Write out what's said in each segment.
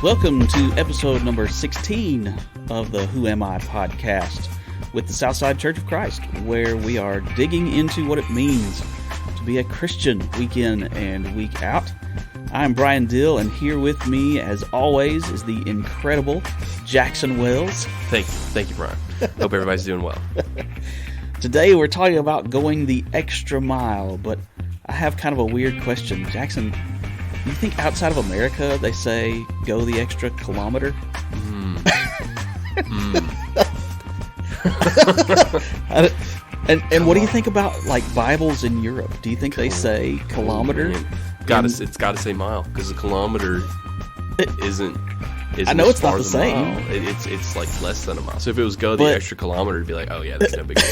Welcome to episode number 16 of the Who Am I podcast with the Southside Church of Christ, where we are digging into what it means to be a Christian week in and week out. I'm Brian Dill, and here with me, as always, is the incredible Jackson Wells. Thank you, Brian. Hope everybody's doing well. Today we're talking about going the extra mile, but I have kind of a weird question. Jackson, do you think outside of America they say go the extra kilometer? And what do you think about like Bibles in Europe? Do you think they say kilometer? It's got to say mile, because a kilometer isn't I know it's not the as same. mile. It's like less than a mile. So if it was go the extra kilometer, it'd be like, oh yeah, that's no big deal.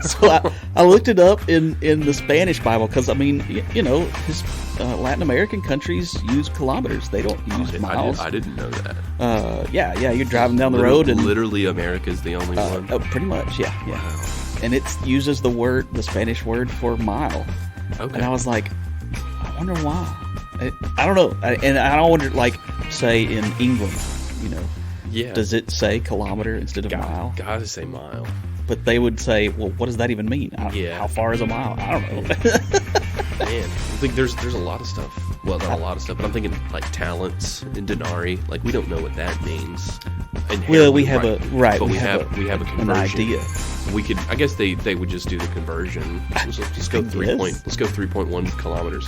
So I looked it up in the Spanish Bible because, I mean, Latin American countries use kilometers. They don't use miles. I didn't know that. Yeah, you're driving down the road and literally America's the only one. Oh, pretty much, yeah. Wow. And it uses the Spanish word for mile. Okay. And I was like, I wonder why. I don't know. And I don't wonder, like, say in England, Yeah. does it say kilometer instead of mile? Gotta say mile. But they would say, well, what does that even mean? Yeah. How far is a mile? I don't know. Man, I think there's a lot of stuff. Well, not a lot of stuff, but I'm thinking like talents and denarii. Like, we don't know what that means. Well, we have but we have a conversion. an idea. We could. I guess they would just do the conversion. Let's go 3.1 kilometers.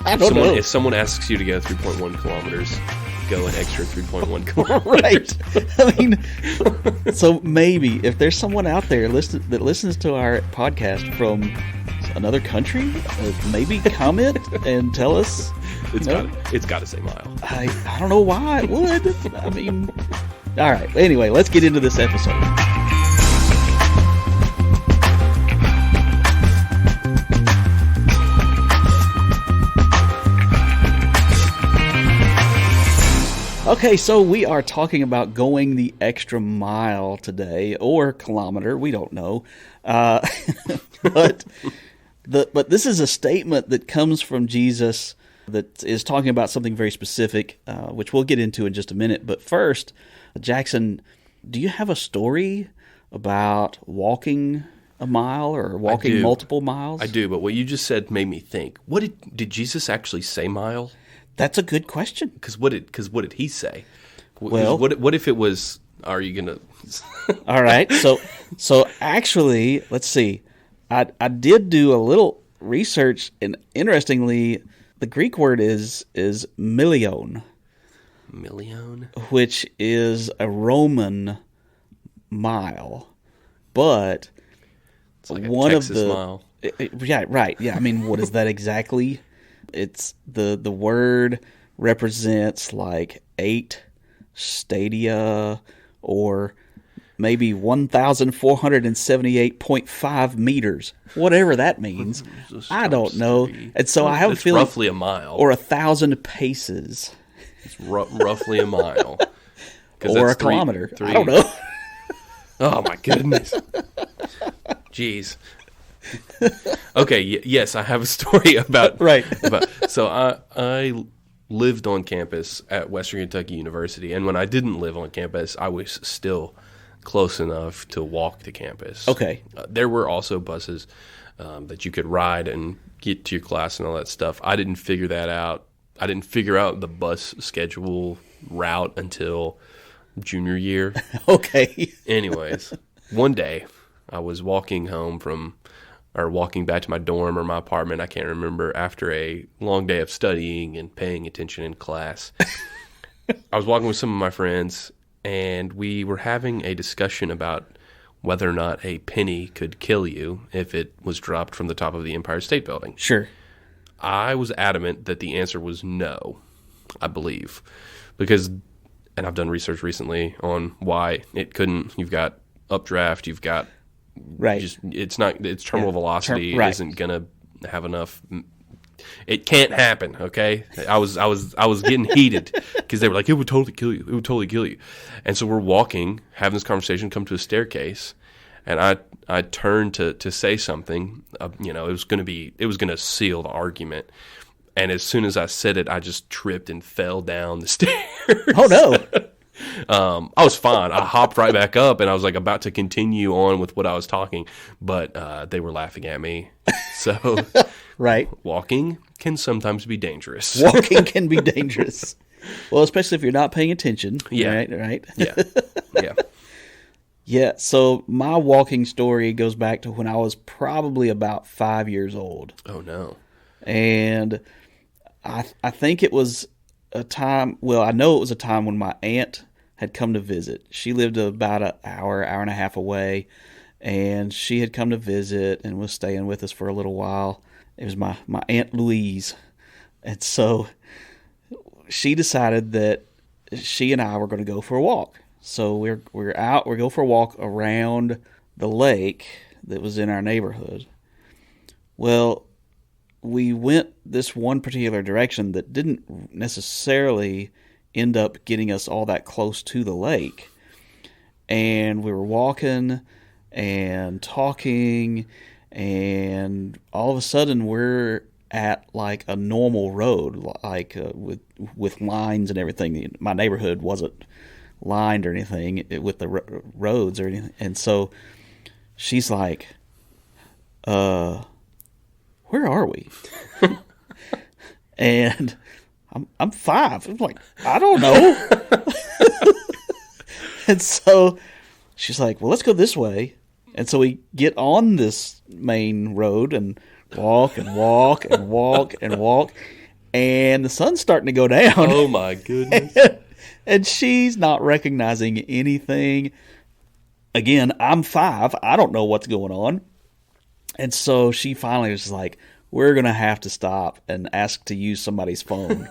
I don't know. If someone asks you to go 3.1 kilometers, go an extra 3.1 kilometers. Right. I mean, so maybe if there's someone out there that listens to our podcast from another country, maybe comment and tell us. It's got to say mile. I don't know why it would. I mean, all right. Anyway, let's get into this episode. Okay, so we are talking about going the extra mile today, or kilometer, we don't know. But this is a statement that comes from Jesus that is talking about something very specific, which we'll get into in just a minute. But first, Jackson, do you have a story about walking a mile or walking multiple miles? I do, but what you just said made me think. What did Jesus actually say mile? That's a good question. Because what did he say? Well, what if it was? Are you gonna? All right. So actually, let's see. I did do a little research, and interestingly, the Greek word is million. Million, which is a Roman mile, but it's like one a Texas of the mile. Yeah, right. Yeah, I mean, what is that exactly? It's the word represents like 8 stadia or maybe 1,478.5 meters, whatever that means. I don't know. And so I have a feeling roughly a mile or 1,000 paces. It's roughly a mile or a kilometer. I don't know. Oh my goodness. Jeez. Okay, yes, I have a story about right. So I lived on campus at Western Kentucky University, and when I didn't live on campus, I was still close enough to walk to campus. Okay. There were also buses that you could ride and get to your class and all that stuff. I didn't figure that out. I didn't figure out the bus schedule route until junior year. Okay. Anyways, one day I was walking back to my dorm or my apartment, I can't remember, after a long day of studying and paying attention in class. I was walking with some of my friends, and we were having a discussion about whether or not a penny could kill you if it was dropped from the top of the Empire State Building. Sure. I was adamant that the answer was no, I believe, because, and I've done research recently on why it couldn't. You've got updraft, you've got right. Its terminal velocity right. isn't gonna have enough. It can't happen. Okay, I was getting heated because they were like, it would totally kill you. It would totally kill you. And so we're walking, having this conversation, come to a staircase, and I turned to say something. It was gonna seal the argument, And as soon as I said it, I just tripped and fell down the stairs. Oh, no. I was fine. I hopped right back up, and I was like about to continue on with what I was talking, but they were laughing at me. So Right. walking can sometimes be dangerous. Walking can be dangerous. Well, especially if you're not paying attention. Yeah. Right. Yeah. Yeah. Yeah. So my walking story goes back to when I was probably about 5 years old. Oh, no. And I think it was a time, well, I know it was a time when my aunt had come to visit. She lived about an hour and a half away, and she had come to visit and was staying with us for a little while. It was my Aunt Louise. And so she decided that she and I were going to go for a walk. So we're out, we go for a walk around the lake that was in our neighborhood. Well, we went this one particular direction that didn't necessarily end up getting us all that close to the lake. And we were walking and talking, and all of a sudden we're at like a normal road, like with lines and everything. My neighborhood wasn't lined or anything with the roads or anything. And so she's like, where are we? And I'm 5. I'm like, I don't know. And so she's like, well, let's go this way. And so we get on this main road and walk and walk and walk and walk. And the sun's starting to go down. Oh, my goodness. And she's not recognizing anything. Again, I'm 5. I don't know what's going on. And so she finally was like, we're going to have to stop and ask to use somebody's phone.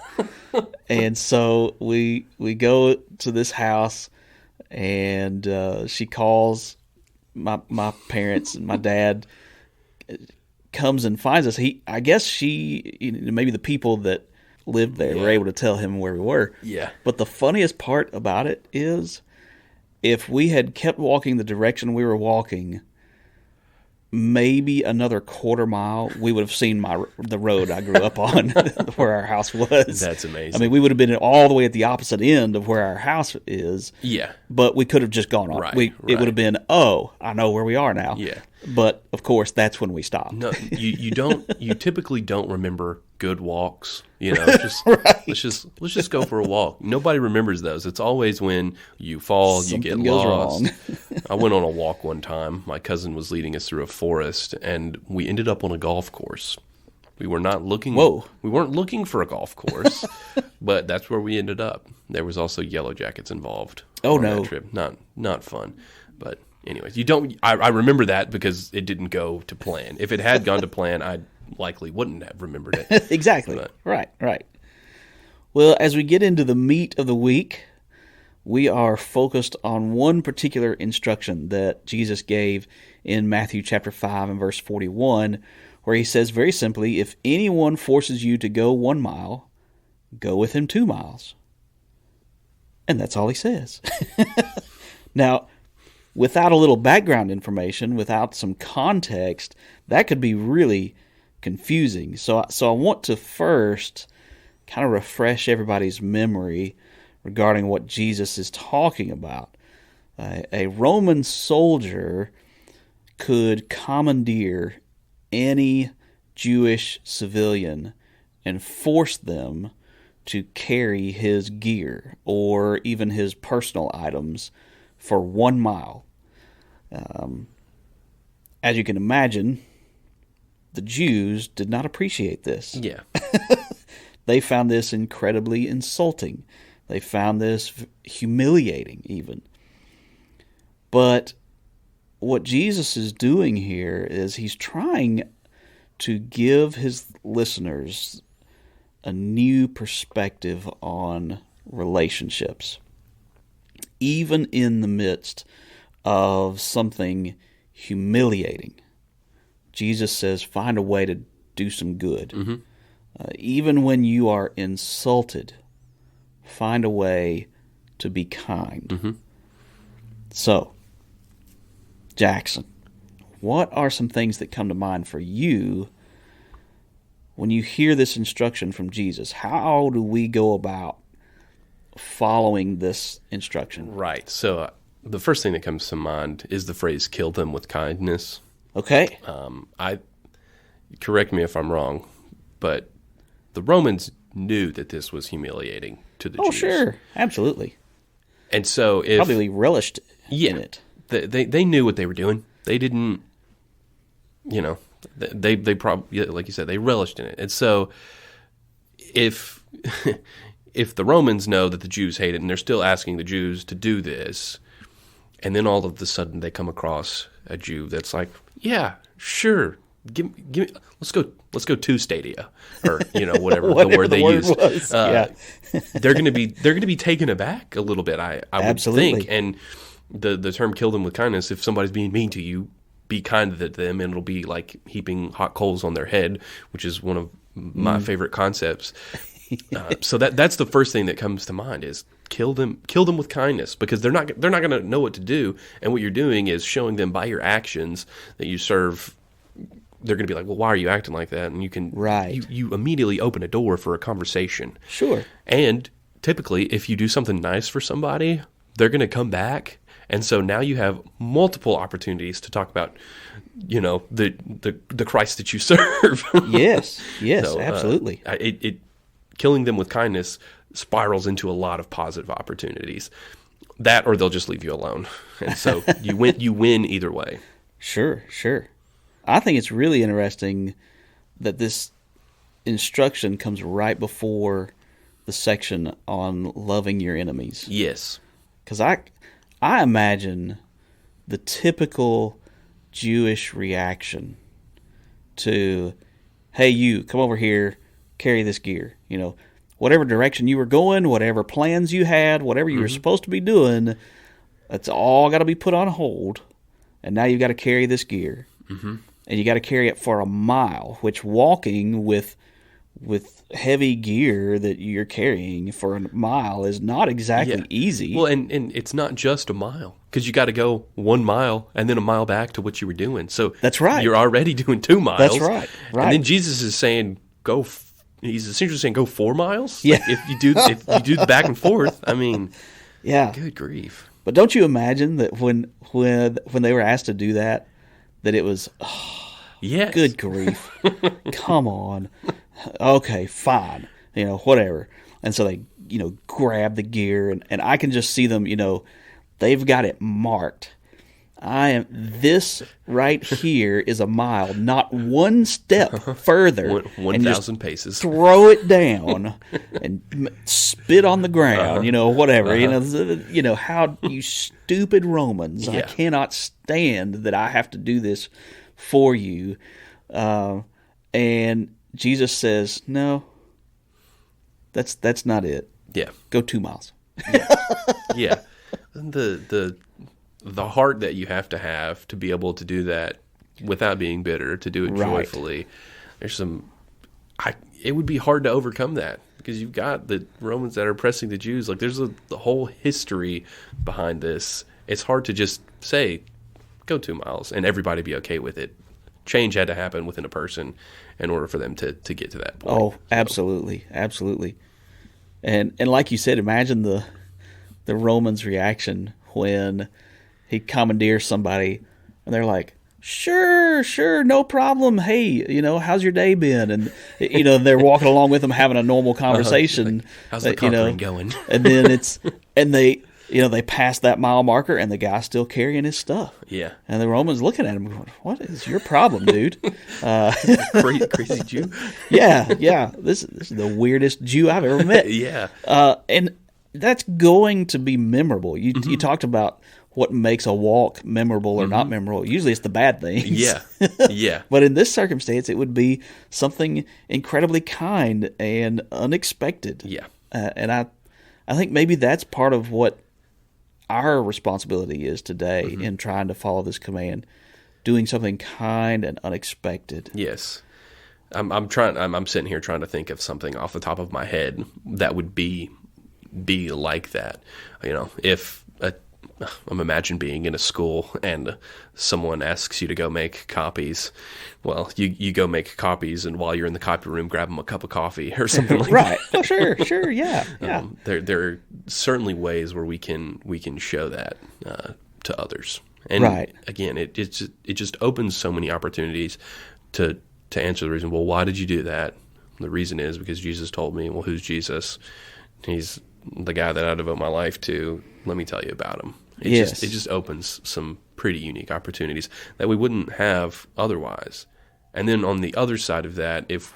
And so we go to this house, and she calls my parents, and my dad comes and finds us. I guess maybe the people that lived there were able to tell him where we were. Yeah. But the funniest part about it is, if we had kept walking the direction we were walking, maybe another quarter mile, we would have seen the road I grew up on, where our house was. That's amazing. I mean, we would have been all the way at the opposite end of where our house is. Yeah. But we could have just gone on. Right, It would have been, oh, I know where we are now. Yeah. But of course, that's when we stopped. No, you typically don't remember good walks. Right. let's just go for a walk. Nobody remembers those. It's always when you fall, Something you get goes lost. wrong. I went on a walk one time. My cousin was leading us through a forest, and we ended up on a golf course. We were not looking. Whoa. We weren't looking for a golf course, but that's where we ended up. There was also Yellow Jackets involved. Oh, on no. that trip. Not fun, but. Anyways, I remember that because it didn't go to plan. If it had gone to plan, I likely wouldn't have remembered it. Exactly. But- Right. Well, as we get into the meat of the week, we are focused on one particular instruction that Jesus gave in Matthew chapter 5 and verse 41, where he says very simply, if anyone forces you to go 1 mile, go with him 2 miles. And that's all he says. Now, without a little background information, without some context, that could be really confusing. So I want to first kind of refresh everybody's memory regarding what Jesus is talking about. A Roman soldier could commandeer any Jewish civilian and force them to carry his gear or even his personal items for 1 mile. As you can imagine, the Jews did not appreciate this. Yeah. They found this incredibly insulting. They found this humiliating, even. But what Jesus is doing here is he's trying to give his listeners a new perspective on relationships, even in the midst of something humiliating. Jesus says, find a way to do some good. Mm-hmm. Even when you are insulted, find a way to be kind. Mm-hmm. So, Jackson, what are some things that come to mind for you when you hear this instruction from Jesus, how do we go about following this instruction? Right. So the first thing that comes to mind is the phrase "kill them with kindness." Okay. I correct me if I'm wrong, but the Romans knew that this was humiliating to the Oh, Jews. sure. Absolutely. And so if Probably relished in it. they knew what they were doing. They didn't, they probably, like you said, they relished in it. And so if if the Romans know that the Jews hate it and they're still asking the Jews to do this, and then all of a sudden they come across a Jew that's like, yeah, sure, give me, let's go to Stadia, or whatever, the word they use. They're going to be taken aback a little bit. I would Absolutely. think, and the term "kill them with kindness." If somebody's being mean to you, be kind to them, and it'll be like heaping hot coals on their head, which is one of my favorite concepts. So that's the first thing that comes to mind is kill them with kindness, because they're not going to know what to do, and what you're doing is showing them by your actions that you serve. They're going to be like, well, why are you acting like that? And you can you immediately open a door for a conversation. Sure. And typically, if you do something nice for somebody, they're going to come back. And so now you have multiple opportunities to talk about, the Christ that you serve. Yes. Yes, So, absolutely. It killing them with kindness spirals into a lot of positive opportunities. That, or they'll just leave you alone. And so you win either way. Sure. I think it's really interesting that this instruction comes right before the section on loving your enemies. Yes. Because I imagine the typical Jewish reaction to, hey, you, come over here, carry this gear. Whatever direction you were going, whatever plans you had, whatever you were supposed to be doing, that's all got to be put on hold. And now you've got to carry this gear. Mm-hmm. And you got to carry it for a mile, which walking with heavy gear that you're carrying for a mile is not exactly easy. Well, and it's not just a mile, because you got to go 1 mile and then a mile back to what you were doing. So that's right. You're already doing 2 miles. That's right. And then Jesus is saying, he's essentially saying, go 4 miles. Yeah. Like if you do the back and forth, I mean, yeah. Good grief. But don't you imagine that when they were asked to do that, that it was, yes. Good grief. Come on. Okay, fine. Whatever. And so they, grab the gear, and I can just see them, they've got it marked. This right here is a mile, not one step further. 1,000 paces. Throw it down and spit on the ground, whatever. How you stupid Romans. Yeah. I cannot stand that I have to do this for you. And Jesus says, no, that's not it. Yeah. Go 2 miles. Yeah. The heart that you have to be able to do that without being bitter, to do it joyfully. There's it would be hard to overcome that, because you've got the Romans that are oppressing the Jews. Like, there's the whole history behind this. It's hard to just say, go 2 miles and everybody be okay with it. Change had to happen within a person in order for them to get to that point. Oh, absolutely. Absolutely. And like you said, imagine the Romans' reaction when he commandeers somebody and they're like, sure, no problem. Hey, how's your day been? And, they're walking along with him having a normal conversation. Like, how's the conquering going? And then they pass that mile marker and the guy's still carrying his stuff. Yeah. And the Romans looking at him going, what is your problem, dude? Crazy Jew. Yeah. This is the weirdest Jew I've ever met. Yeah. And that's going to be memorable. You talked about what makes a walk memorable or not memorable. Usually it's the bad things. Yeah. But in this circumstance, it would be something incredibly kind and unexpected. Yeah. And I think maybe that's part of what our responsibility is today in trying to follow this command, doing something kind and unexpected. Yes. I'm sitting here trying to think of something off the top of my head that would be like that. If imagine being in a school and someone asks you to go make copies. Well, you go make copies, and while you're in the copy room, grab them a cup of coffee or something like Right. Oh, sure, yeah, yeah. there are certainly ways where we can show that to others. And Right. again, it just opens so many opportunities to answer the reason. Well, why did you do that? The reason is because Jesus told me. Well, who's Jesus? He's the guy that I devote my life to. Let me tell you about him. Yes. It just opens some pretty unique opportunities that we wouldn't have otherwise. And then on the other side of that, if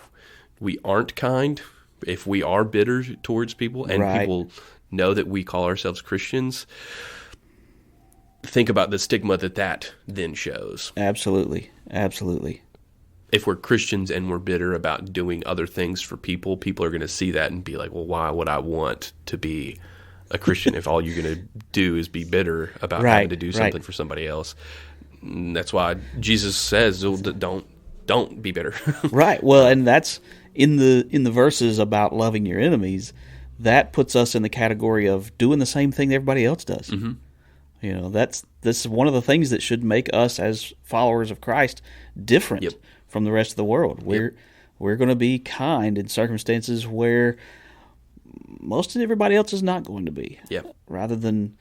we aren't kind, if we are bitter towards people, and Right. people know that we call ourselves Christians, think about the stigma that then shows. Absolutely. If we're Christians and we're bitter about doing other things for people, people are going to see that and be like, well, why would I want to be a Christian if all you're going to do is be bitter about Right, having to do something right. for somebody else? And that's why Jesus says, "Oh, don't be bitter." Right. Well, and that's in the verses about loving your enemies. That puts us in the category of doing the same thing that everybody else does. Mm-hmm. You know, this is one of the things that should make us as followers of Christ different Yep. from the rest of the world. We're going to be kind in circumstances where most of everybody else is not going to be. Yep. Rather than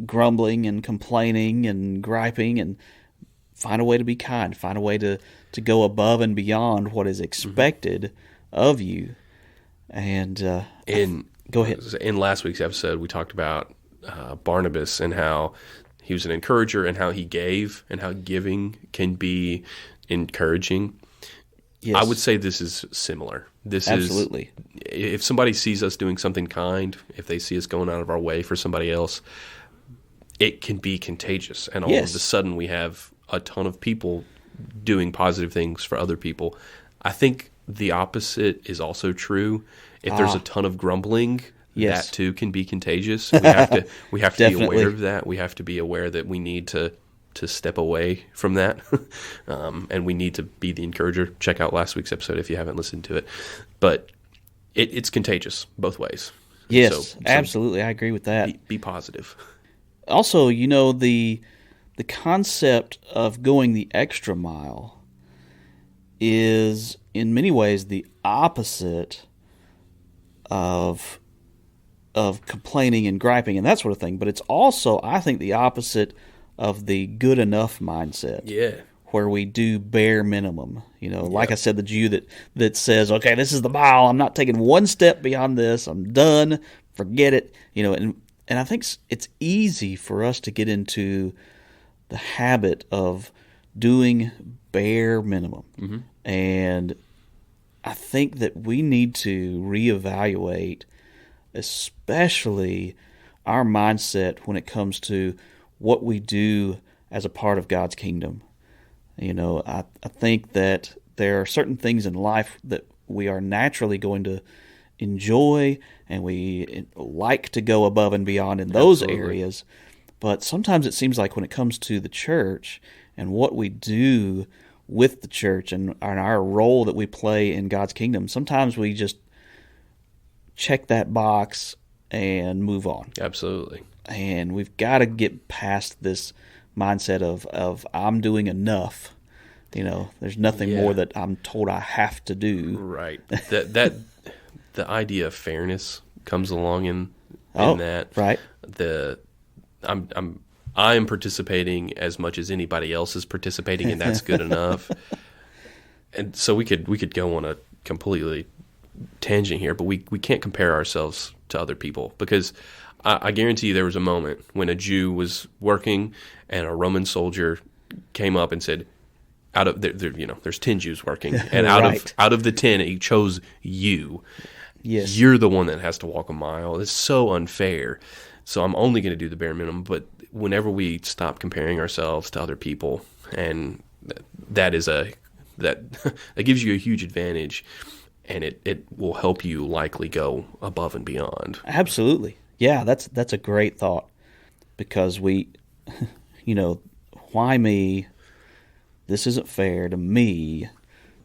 grumbling and complaining and griping, and find a way to be kind, find a way to go above and beyond what is expected of you. And go ahead. In last week's episode, we talked about Barnabas and how he was an encourager and how he gave and how giving can be encouraging. Yes. I would say this is similar. This Absolutely. is, if somebody sees us doing something kind, if they see us going out of our way for somebody else, it can be contagious. And all Yes. of a sudden we have a ton of people doing positive things for other people. I think the opposite is also true. If there's a ton of grumbling, Yes. that too can be contagious. We have to be Definitely. aware of that. We have to be aware that we need to step away from that, and we need to be the encourager. Check out last week's episode if you haven't listened to it. But it's contagious both ways. Yes, So absolutely. I agree with that. be positive. Also, you know, the concept of going the extra mile is in many ways the opposite of complaining and griping and that sort of thing, but it's also, I think, the opposite of the good enough mindset. Yeah. Where we do bare minimum. You know, like I said, the Jew that says, okay, this is the mile, I'm not taking one step beyond this, I'm done, forget it. You know, and I think it's easy for us to get into the habit of doing bare minimum. Mm-hmm. And I think that we need to reevaluate especially our mindset when it comes to what we do as a part of God's kingdom. You know, I think that there are certain things in life that we are naturally going to enjoy and we like to go above and beyond in those areas. But sometimes it seems like when it comes to the church and what we do with the church and our role that we play in God's kingdom, sometimes we just check that box and move on. Absolutely. And we've got to get past this mindset of I'm doing enough. You know, there's nothing more that I'm told I have to do. Right. That the idea of fairness comes along in that. Right. I am participating as much as anybody else is participating, and that's good enough. And so we could go on a completely tangent here, but we can't compare ourselves to other people, because I guarantee you there was a moment when a Jew was working and a Roman soldier came up and said, out of there's 10 Jews working, and Right. out of the 10 he chose you. Yes. You're the one that has to walk a mile. It's so unfair. So I'm only going to do the bare minimum. But whenever we stop comparing ourselves to other people, and that gives you a huge advantage, and it will help you likely go above and beyond. Absolutely. Yeah, that's a great thought, because we, why me? This isn't fair to me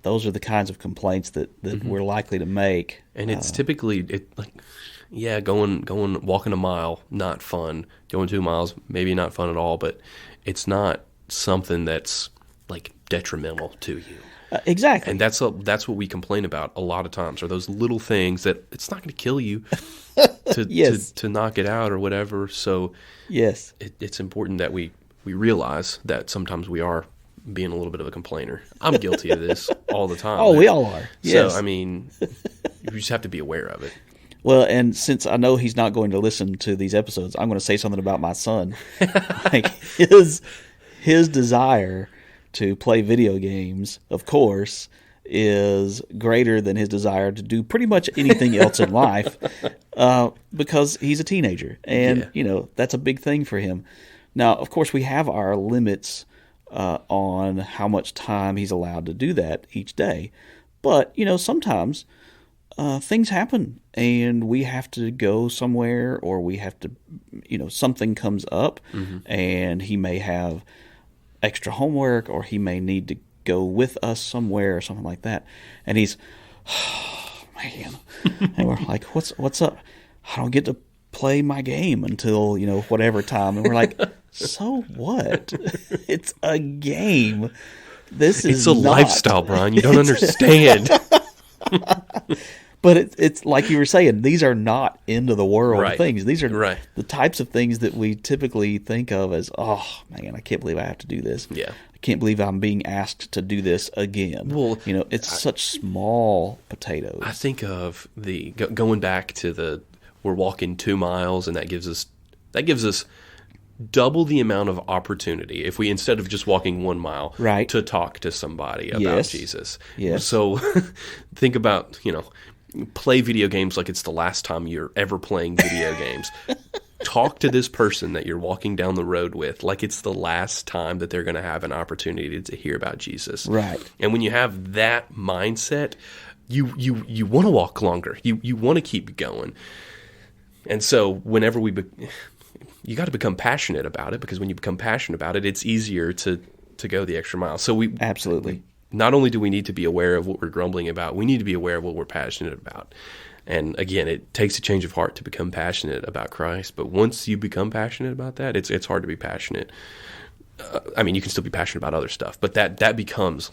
those are the kinds of complaints that we're likely to make. And it's typically going walking a mile, not fun. Going 2 miles, maybe not fun at all, but it's not something that's like detrimental to you. Exactly. And that's what we complain about a lot of times, are those little things that it's not going to kill you to knock it out or whatever. So yes, it's important that we realize that sometimes we are being a little bit of a complainer. I'm guilty of this all the time. Oh, we all are. Yes. So, I mean, you just have to be aware of it. Well, and since I know he's not going to listen to these episodes, I'm going to say something about my son. Like his desire to play video games, of course, is greater than his desire to do pretty much anything else in life, because he's a teenager, and that's a big thing for him. Now, of course, we have our limits on how much time he's allowed to do that each day. But, sometimes things happen and we have to go somewhere, or we have to, something comes up, and he may have extra homework, or he may need to go with us somewhere or something like that. And he's, oh, man. And we're like, what's up? I don't get to play my game until, whatever time. And we're like, so what? It's a game. It's a lifestyle, Brian. You don't understand. But it's like you were saying, these are not end of the world right. things. These are right. the types of things that we typically think of as, oh, man, I can't believe I have to do this. Yeah. I can't believe I'm being asked to do this again. Well, it's such small potatoes. I think of going back to we're walking 2 miles, and that gives us double the amount of opportunity if we, instead of just walking 1 mile, right, to talk to somebody about Jesus. Yes. So think about, play video games like it's the last time you're ever playing video games. Talk to this person that you're walking down the road with like it's the last time that they're going to have an opportunity to hear about Jesus. Right. And when you have that mindset, you want to walk longer. You want to keep going. And so whenever you got to become passionate about it, because when you become passionate about it, it's easier to go the extra mile. So absolutely. Not only do we need to be aware of what we're grumbling about, we need to be aware of what we're passionate about. And again, it takes a change of heart to become passionate about Christ. But once you become passionate about that, it's hard to be passionate. You can still be passionate about other stuff, but that becomes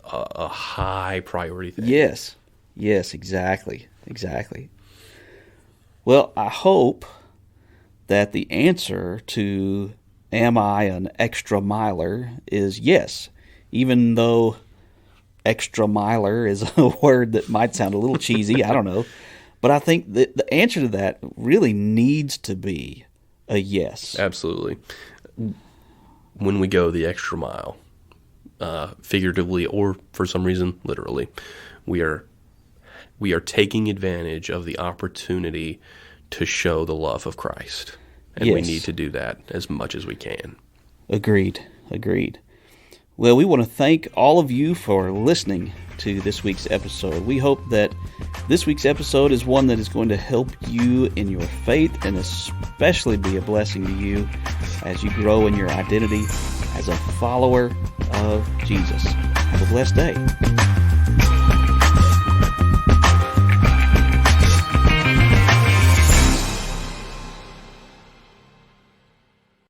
a high priority thing. Yes, exactly. Well, I hope that the answer to am I an extra miler is yes, even though extra miler is a word that might sound a little cheesy. I don't know. But I think that the answer to that really needs to be a yes. Absolutely. When we go the extra mile, figuratively or for some reason literally, we are taking advantage of the opportunity to show the love of Christ. And we need to do that as much as we can. Agreed. Well, we want to thank all of you for listening to this week's episode. We hope that this week's episode is one that is going to help you in your faith, and especially be a blessing to you as you grow in your identity as a follower of Jesus. Have a blessed day.